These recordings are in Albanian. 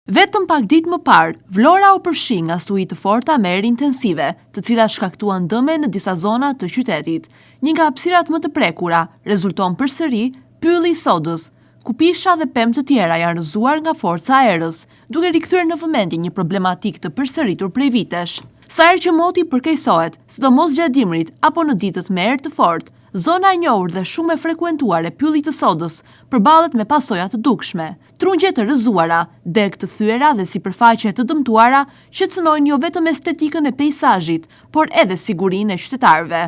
Vetëm pak ditë më parë, Vlora u përfshi nga stuhi të forta me erë intensive, të cilat shkaktuan dëme në disa zona të qytetit. Një nga hapësirat më të prekura rezulton përsëri pylli i sodës, ku pisha dhe pemë të tjera janë rrëzuar nga forca e erës, duke rikthyer në vëmendje një problematik të përsëritur prej vitesh. Sa herë që moti përkeqësohet, sidomos gjatë dimrit apo në ditët me erë të fortë, zona e njohur dhe shumë e frekuentuar e pyllit të sodës përballet me pasoja të dukshme, trungje të rrëzuara, degë të thyera dhe sipërfaqe të dëmtuara që cënojnë jo vetëm estetikën e peizazhit, por edhe sigurinë e qytetarëve.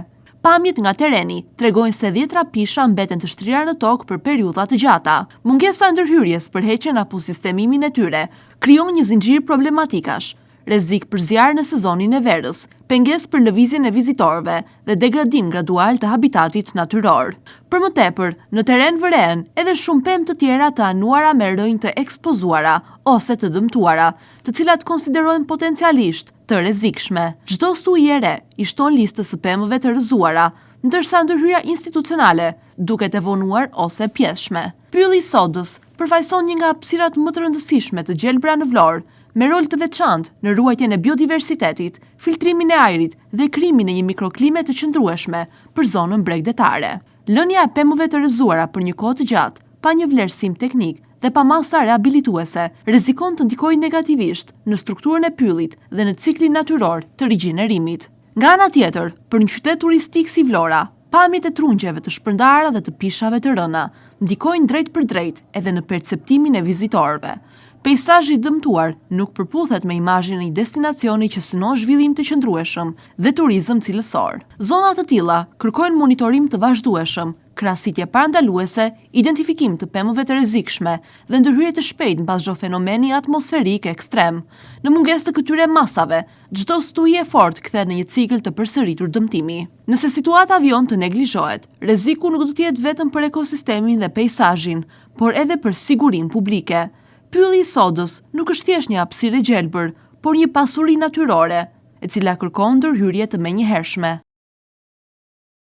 Pamjet nga tereni tregojnë se 10 pisha mbeten të shtrira në tokë për periudha të gjata. Mungesa ndërhyrjes për heqjen apo sistemimin e tyre krijon një zinxhir problematikash. Rrezik për zjarr në sezonin e verës, pengesë për lëvizjen e vizitorëve dhe degradim gradual të habitatit natyror. Për më tepër, në teren vërehen edhe shumë pemë të tjera të anuara me rrënjë të ekspozuara ose të dëmtuara, të cilat konsiderohen potencialisht të rrezikshme. Çdo stuhi i re i shton listës së pemëve të rrëzuara, ndërsa ndërhyrja institucionale duket e vonuar ose pjesshme. Pylli i sodës përfaqëson një nga hapësirat më të rëndësishme të gjelbra në Vlorë, me rol të veçantë në ruajtjen e biodiversitetit, filtrimin e ajrit dhe krijimin e një mikroklime të qëndrueshme për zonën bregdetare. Lënia e pemëve të rrëzuara për një kohë të gjatë, pa një vlerësim teknik dhe pa masa reabilituese, rrezikon të ndikojë negativisht në strukturën e pyllit dhe në ciklin natyror të rigjenerimit. Nga ana tjetër, për një qytet turistik si Vlora, pamjet e trungjeve të shpërndara dhe të pishave të rëna ndikojnë drejt për drejt edhe në perceptimin e vizitorëve. Peizazhi i dëmtuar nuk përputhet me imazhin e një destinacioni që synon zhvillim të qëndrueshëm dhe turizëm cilësor. Zona të tilla kërkojnë monitorim të vazhdueshëm, krahasitje parandaluese, identifikim të pemëve të rrezikshme dhe ndërhyrje të shpejtë mbas çdo fenomeni atmosferik ekstrem. Në mungesë të këtyre masave, çdo stuhi e fortë kthehet në një cikël të përsëritur dëmtimi. Nëse situata vjon të neglizhohet, rreziku nuk do të jetë vetëm për ekosistemin dhe peizazhin, por edhe për sigurinë publike. Pylli i sodës nuk është thjesht një hapësirë e gjelbër, por një pasuri natyrore, e cila kërkon ndërhyrje të menjëhershme.